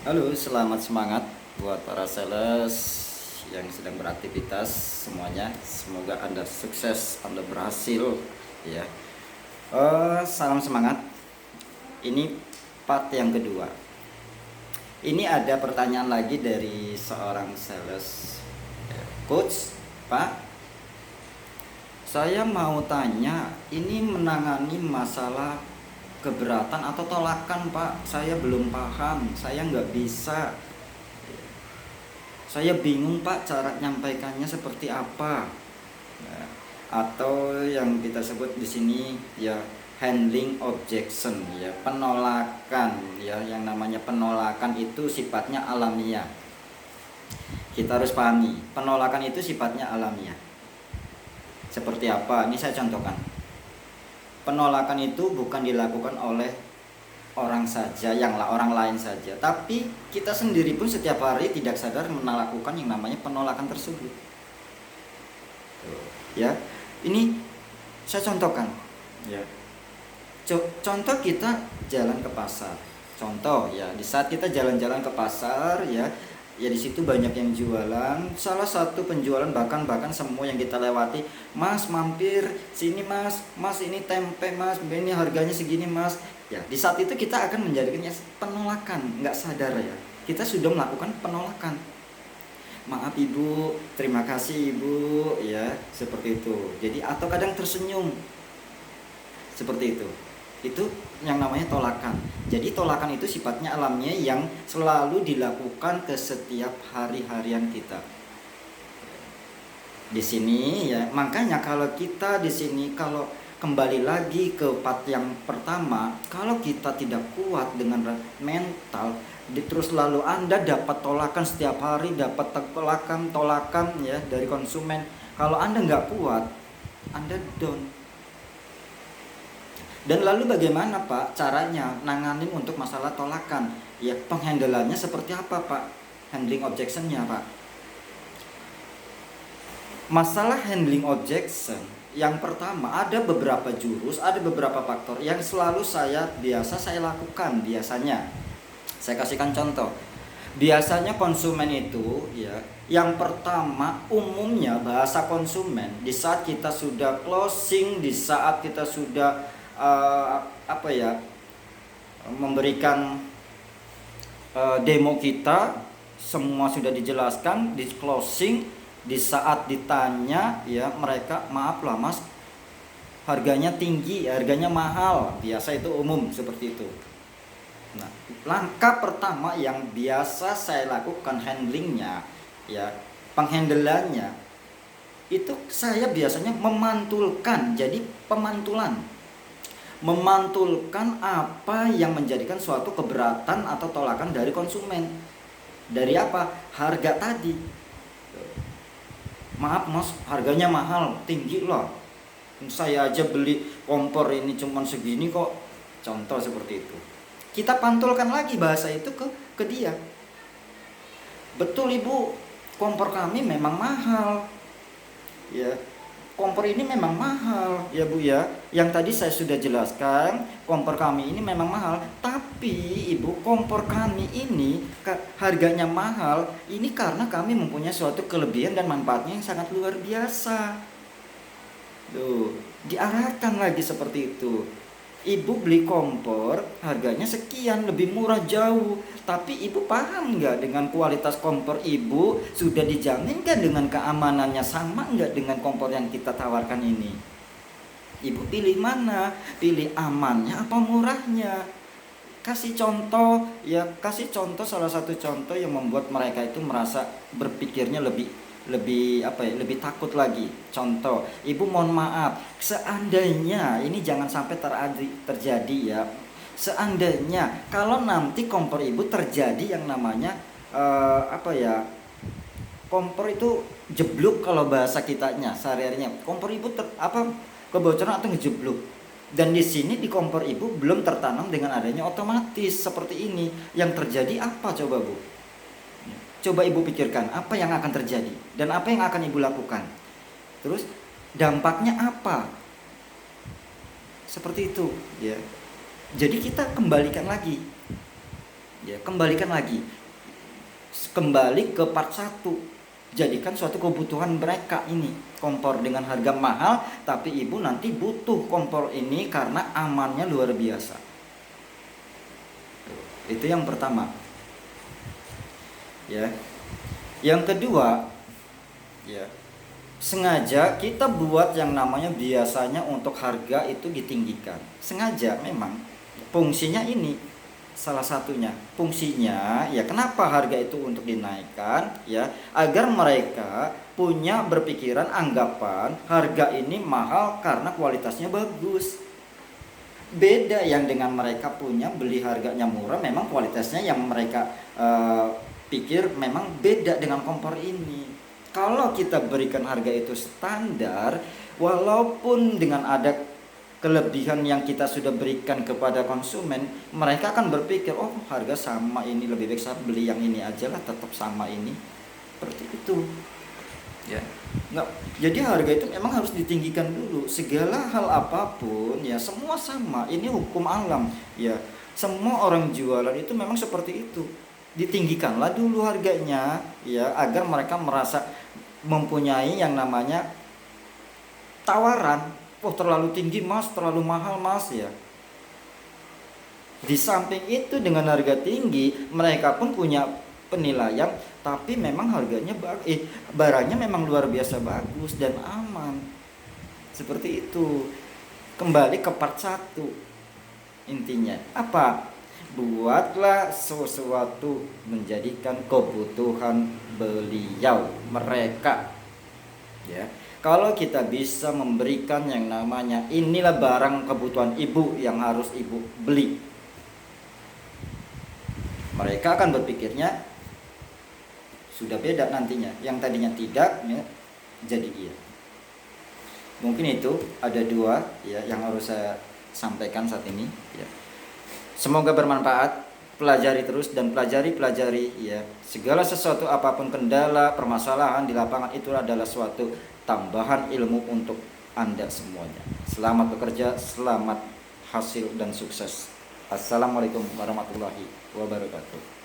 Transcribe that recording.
Halo, selamat semangat buat para sales yang sedang beraktivitas semuanya. Semoga Anda sukses, Anda berhasil, ya. Salam semangat. Ini part yang kedua. Ini ada pertanyaan lagi dari seorang sales. Coach, Pak, saya mau tanya, ini menangani masalah keberatan atau tolakan, Pak? Saya belum paham, saya nggak bisa. Saya bingung, Pak, cara nyampaikannya seperti apa. Ya, atau yang kita sebut di sini ya handling objection, ya penolakan, ya yang namanya penolakan itu sifatnya alamiah. Kita harus pahami, penolakan itu sifatnya alamiah. Seperti apa? Ini saya contohkan. Penolakan itu bukan dilakukan oleh orang saja, orang lain saja, tapi kita sendiri pun setiap hari tidak sadar melakukan yang namanya penolakan tersebut. Ya, ini saya contohkan. Ya, contoh kita jalan ke pasar. Contoh ya, di saat kita jalan-jalan ke pasar, ya di situ banyak yang jualan. Salah satu penjualan bahkan semua yang kita lewati, Mas mampir sini Mas, Mas ini tempe Mas, ini harganya segini Mas. Ya, di saat itu kita akan menjadikannya penolakan, nggak sadar ya. Kita sudah melakukan penolakan. Maaf Ibu, terima kasih Ibu, ya seperti itu. Jadi atau kadang tersenyum, seperti itu. Itu yang namanya tolakan. Jadi tolakan itu sifatnya alamiah yang selalu dilakukan ke setiap hari-harian kita. Di sini ya, makanya kalau kita di sini kalau kembali lagi ke part yang pertama, kalau kita tidak kuat dengan mental, terus lalu Anda dapat tolakan setiap hari, dapat tolakan ya dari konsumen. Kalau Anda nggak kuat, Anda down. Dan lalu bagaimana Pak caranya nanganin untuk masalah tolakan? Ya penghandlannya seperti apa Pak? Handling objectionnya Pak. Masalah handling objection, yang pertama ada beberapa jurus, ada beberapa faktor yang selalu saya lakukan biasanya. Saya kasihkan contoh. Biasanya konsumen itu ya, yang pertama umumnya bahasa konsumen di saat kita sudah closing, di saat kita sudah memberikan demo kita, semua sudah dijelaskan, di closing, di saat ditanya ya mereka, maaf lah Mas, harganya tinggi, harganya mahal, biasa itu umum seperti itu. Nah, langkah pertama yang biasa saya lakukan handlingnya ya, penghandlannya itu saya biasanya memantulkan, jadi pemantulan, memantulkan apa yang menjadikan suatu keberatan atau tolakan dari konsumen. Dari apa? Harga tadi. Maaf Mas, harganya mahal, tinggi loh. Saya aja beli kompor ini cuman segini kok. Contoh seperti itu. Kita pantulkan lagi bahasa itu ke dia. Betul Ibu, kompor kami memang mahal. Ya, kompor ini memang mahal ya Bu ya. Yang tadi saya sudah jelaskan, kompor kami ini memang mahal. Tapi Ibu, kompor kami ini harganya mahal. Ini karena kami mempunyai suatu kelebihan dan manfaatnya yang sangat luar biasa. Tuh, diarahkan lagi seperti itu. Ibu beli kompor harganya sekian, lebih murah jauh. Tapi Ibu paham nggak dengan kualitas kompor Ibu sudah dijaminkan dengan keamanannya sama nggak dengan kompor yang kita tawarkan ini? Ibu pilih mana? Pilih amannya apa murahnya? Kasih contoh ya, kasih contoh, salah satu contoh yang membuat mereka itu merasa berpikirnya lebih takut lagi. Contoh, Ibu mohon maaf, seandainya ini jangan sampai terjadi ya. Seandainya kalau nanti kompor Ibu terjadi yang namanya kompor itu jeblok, kalau bahasa kitanya sehari-harinya, kompor Ibu kebocoran atau ngejeblok. Dan di sini di kompor Ibu belum tertanam dengan adanya otomatis seperti ini. Yang terjadi apa coba Bu? Coba Ibu pikirkan apa yang akan terjadi dan apa yang akan Ibu lakukan. Terus dampaknya apa? Seperti itu ya. Jadi kita kembalikan lagi Ya, kembalikan lagi. Kembali ke part 1. Jadikan suatu kebutuhan mereka ini. Kompor dengan harga mahal, tapi ibu nanti butuh kompor ini karena amannya luar biasa. Itu yang pertama. Ya. Yang kedua, ya, sengaja kita buat yang namanya biasanya untuk harga itu ditinggikan. Sengaja memang. Fungsinya ini salah satunya. Fungsinya ya kenapa harga itu untuk dinaikkan ya, agar mereka punya berpikiran anggapan harga ini mahal karena kualitasnya bagus. Beda yang dengan mereka punya beli harganya murah, memang kualitasnya yang mereka pikir memang beda dengan kompor ini. Kalau kita berikan harga itu standar, walaupun dengan ada kelebihan yang kita sudah berikan kepada konsumen, mereka akan berpikir, oh harga sama ini, lebih baik saya beli yang ini aja lah, tetap sama ini. Seperti itu. Ya. Nggak, jadi harga itu memang harus ditinggikan dulu. Segala hal apapun ya semua sama. Ini hukum alam ya. Semua orang jualan itu memang seperti itu. Ditinggikanlah dulu harganya ya, agar mereka merasa mempunyai yang namanya tawaran. Oh terlalu tinggi mas, terlalu mahal mas ya. Di samping itu dengan harga tinggi mereka pun punya penilaian, tapi memang harganya barangnya memang luar biasa bagus dan aman. Seperti itu. Kembali ke part 1. Intinya apa? Buatlah sesuatu menjadikan kebutuhan beliau, mereka. Ya. Kalau kita bisa memberikan yang namanya inilah barang kebutuhan ibu yang harus ibu beli, mereka akan berpikirnya sudah beda nantinya. Yang tadinya tidak ya, jadi iya. Mungkin itu ada 2 ya yang harus saya sampaikan saat ini ya. Semoga bermanfaat. Pelajari terus dan pelajari ya. Segala sesuatu apapun kendala, permasalahan di lapangan itu adalah suatu tambahan ilmu untuk Anda semuanya. Selamat bekerja, selamat hasil dan sukses. Assalamualaikum warahmatullahi wabarakatuh.